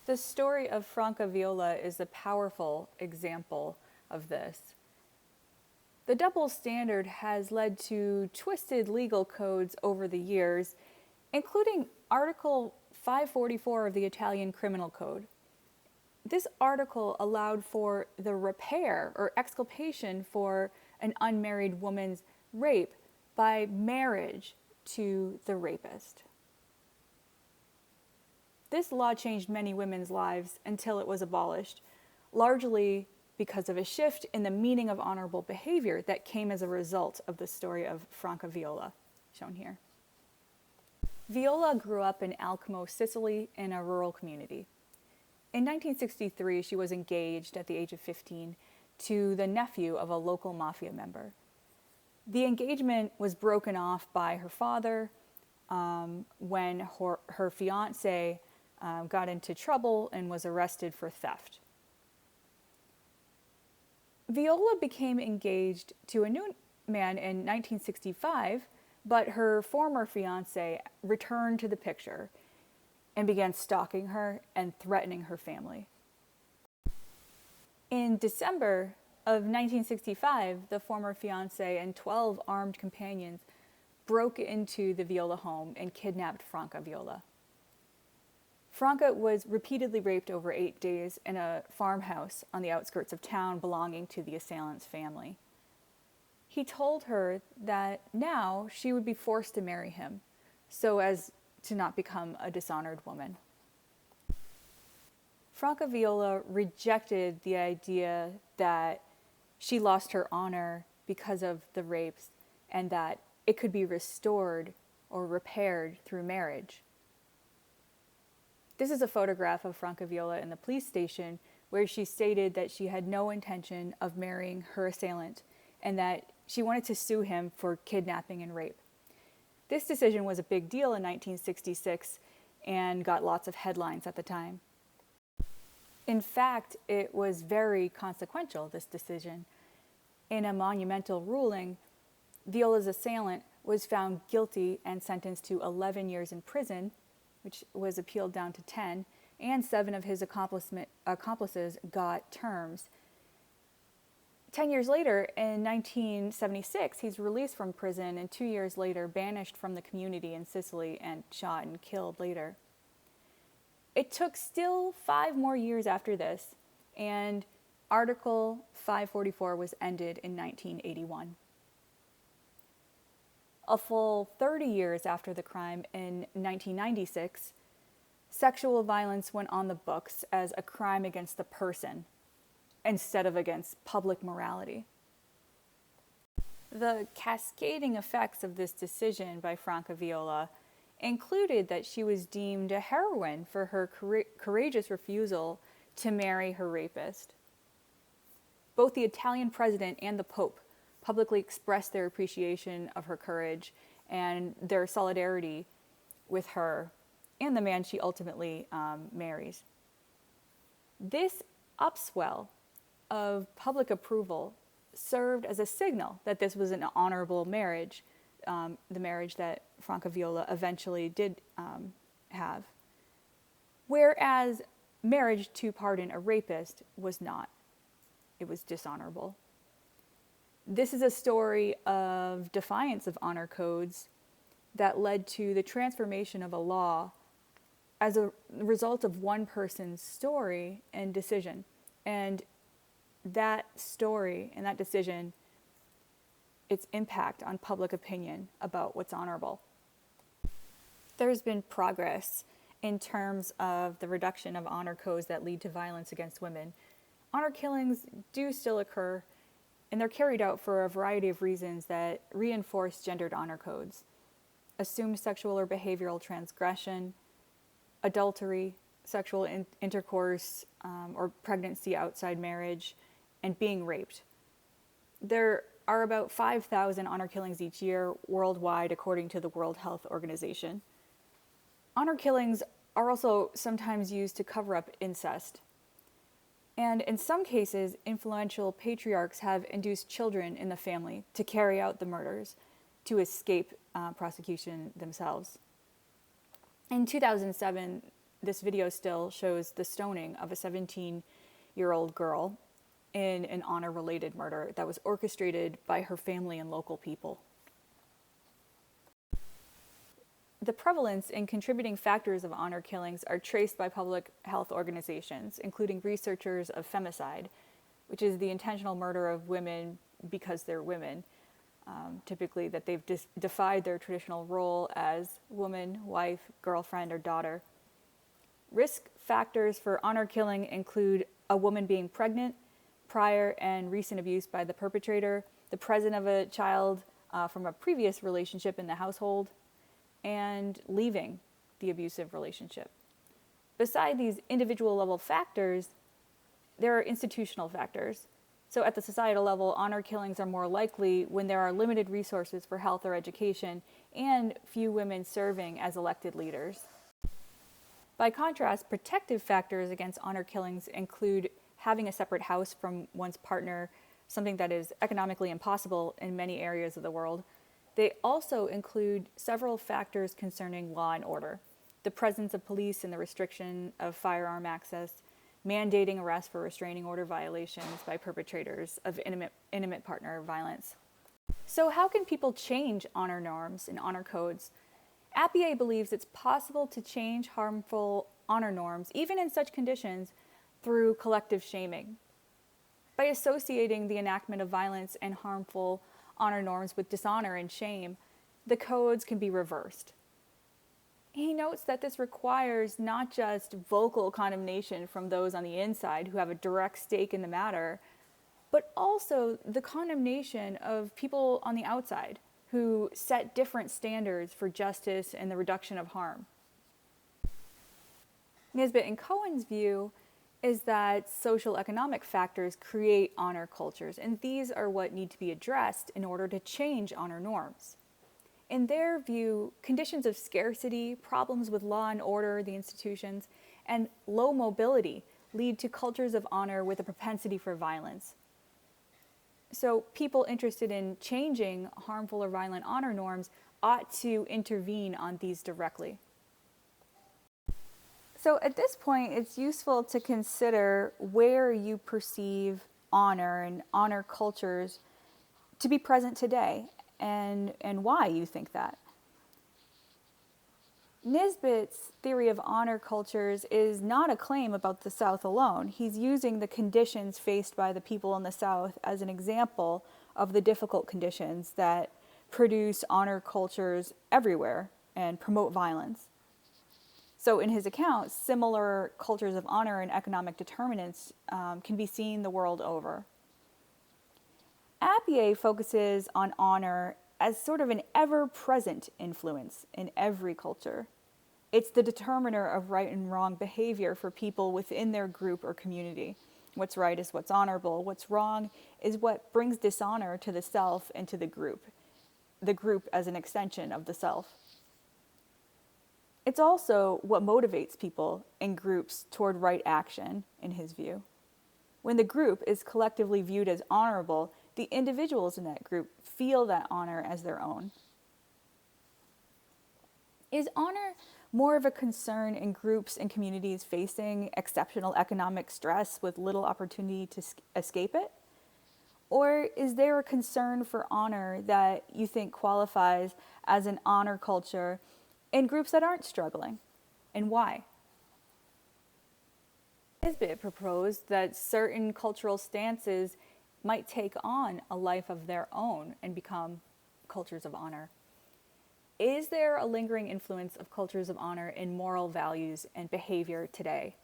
The story of Franca Viola is a powerful example of this. The double standard has led to twisted legal codes over the years, including Article 544 of the Italian Criminal Code. This article allowed for the repair or exculpation for an unmarried woman's rape by marriage to the rapist. This law changed many women's lives until it was abolished, largely because of a shift in the meaning of honorable behavior that came as a result of the story of Franca Viola, shown here. Viola grew up in Alcamo, Sicily, in a rural community. In 1963, she was engaged at the age of 15 to the nephew of a local mafia member. The engagement was broken off by her father when her fiancé got into trouble and was arrested for theft. Viola became engaged to a new man in 1965, but her former fiancé returned to the picture and began stalking her and threatening her family. In December of 1965, the former fiancé and 12 armed companions broke into the Viola home and kidnapped Franca Viola. Franca was repeatedly raped over 8 days in a farmhouse on the outskirts of town belonging to the assailant's family. He told her that now she would be forced to marry him so as to not become a dishonored woman. Franca Viola rejected the idea that she lost her honor because of the rapes and that it could be restored or repaired through marriage. This is a photograph of Franca Viola in the police station where she stated that she had no intention of marrying her assailant and that she wanted to sue him for kidnapping and rape. This decision was a big deal in 1966 and got lots of headlines at the time. In fact, it was very consequential, this decision. In a monumental ruling, Viola's assailant was found guilty and sentenced to 11 years in prison, which was appealed down to 10, and 7 of his accomplices got terms. 10 years later, in 1976, he's released from prison and 2 years later banished from the community in Sicily and shot and killed later. It took still 5 more years after this, and Article 544 was ended in 1981. A full 30 years after the crime, in 1996, sexual violence went on the books as a crime against the person instead of against public morality. The cascading effects of this decision by Franca Viola included that she was deemed a heroine for her courageous refusal to marry her rapist. Both the Italian president and the Pope publicly expressed their appreciation of her courage and their solidarity with her and the man she ultimately marries. This upswell of public approval served as a signal that this was an honorable marriage, the marriage that Franca Viola eventually did have. Whereas marriage to pardon a rapist was not. It was dishonorable. This is a story of defiance of honor codes that led to the transformation of a law as a result of one person's story and decision. And that story and that decision, its impact on public opinion about what's honorable. There's been progress in terms of the reduction of honor codes that lead to violence against women. Honor killings do still occur, and they're carried out for a variety of reasons that reinforce gendered honor codes. Assumed sexual or behavioral transgression, adultery, sexual intercourse, or pregnancy outside marriage, and being raped. There are about 5,000 honor killings each year worldwide, according to the World Health Organization. Honor killings are also sometimes used to cover up incest. And in some cases, influential patriarchs have induced children in the family to carry out the murders to escape prosecution themselves. In 2007, this video still shows the stoning of a 17-year-old girl in an honor-related murder that was orchestrated by her family and local people. The prevalence and contributing factors of honor killings are traced by public health organizations, including researchers of femicide, which is the intentional murder of women because they're women, typically that they've defied their traditional role as woman, wife, girlfriend, or daughter. Risk factors for honor killing include a woman being pregnant, prior and recent abuse by the perpetrator, the presence of a child from a previous relationship in the household, and leaving the abusive relationship. Beside these individual level factors, there are institutional factors. So at the societal level, honor killings are more likely when there are limited resources for health or education and few women serving as elected leaders. By contrast, protective factors against honor killings include having a separate house from one's partner, something that is economically impossible in many areas of the world. They also include several factors concerning law and order, the presence of police and the restriction of firearm access, mandating arrest for restraining order violations by perpetrators of intimate partner violence. So how can people change honor norms and honor codes? APA believes it's possible to change harmful honor norms, even in such conditions, through collective shaming. By associating the enactment of violence and harmful honor norms with dishonor and shame, the codes can be reversed. He notes that this requires not just vocal condemnation from those on the inside who have a direct stake in the matter, but also the condemnation of people on the outside who set different standards for justice and the reduction of harm. Nisbet and Cohen's view is that social economic factors create honor cultures, and these are what need to be addressed in order to change honor norms. In their view, conditions of scarcity, problems with law and order, the institutions, and low mobility lead to cultures of honor with a propensity for violence. So people interested in changing harmful or violent honor norms ought to intervene on these directly. So at this point, it's useful to consider where you perceive honor and honor cultures to be present today, and why you think that. Nisbet's theory of honor cultures is not a claim about the South alone. He's using the conditions faced by the people in the South as an example of the difficult conditions that produce honor cultures everywhere and promote violence. So in his account, similar cultures of honor and economic determinants can be seen the world over. APA focuses on honor as sort of an ever-present influence in every culture. It's the determiner of right and wrong behavior for people within their group or community. What's right is what's honorable. What's wrong is what brings dishonor to the self and to the group as an extension of the self. It's also what motivates people in groups toward right action, in his view. When the group is collectively viewed as honorable, the individuals in that group feel that honor as their own. Is honor more of a concern in groups and communities facing exceptional economic stress with little opportunity to escape it? Or is there a concern for honor that you think qualifies as an honor culture in groups that aren't struggling? And why? Nisbet proposed that certain cultural stances might take on a life of their own and become cultures of honor. Is there a lingering influence of cultures of honor in moral values and behavior today?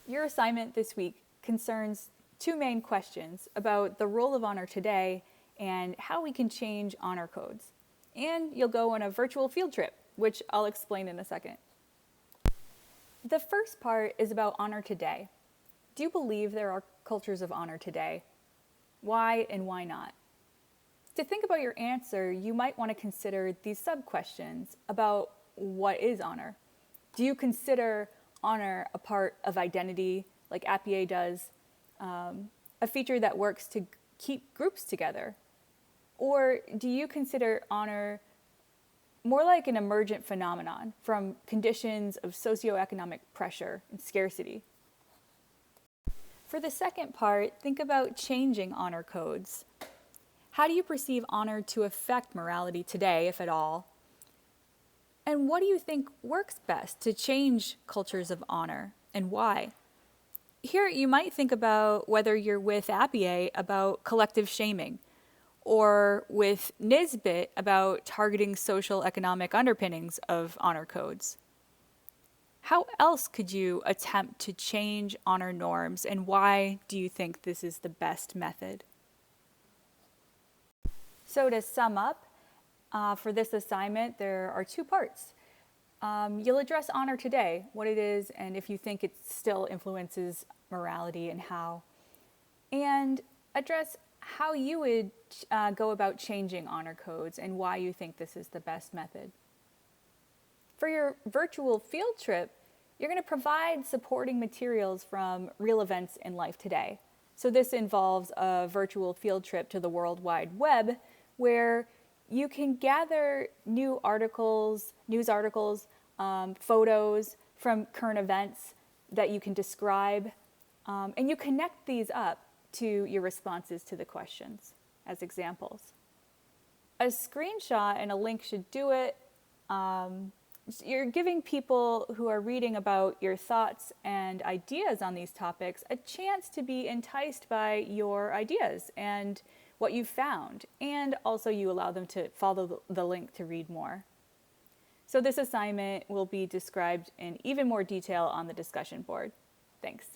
Your assignment this week concerns two main questions about the role of honor today and how we can change honor codes. And you'll go on a virtual field trip, which I'll explain in a second. The first part is about honor today. Do you believe there are cultures of honor today? Why and why not? To think about your answer, you might want to consider these sub-questions about what is honor. Do you consider honor a part of identity, like APA does, a feature that works to keep groups together? Or do you consider honor more like an emergent phenomenon from conditions of socioeconomic pressure and scarcity. For the second part, think about changing honor codes. How do you perceive honor to affect morality today, if at all? And what do you think works best to change cultures of honor, and why? Here, you might think about whether you're with Appiah about collective shaming, or with Nisbet about targeting social economic underpinnings of honor codes. How else could you attempt to change honor norms, and why do you think this is the best method? So to sum up, for this assignment, there are two parts. You'll address honor today, what it is, and if you think it still influences morality and how. And address how you would go about changing honor codes and why you think this is the best method. For your virtual field trip, you're going to provide supporting materials from real events in life today. So this involves a virtual field trip to the World Wide Web, where you can gather news articles, photos from current events that you can describe, and you connect these up to your responses to the questions as examples. A screenshot and a link should do it. You're giving people who are reading about your thoughts and ideas on these topics a chance to be enticed by your ideas and what you've found, and also you allow them to follow the link to read more. So this assignment will be described in even more detail on the discussion board. Thanks.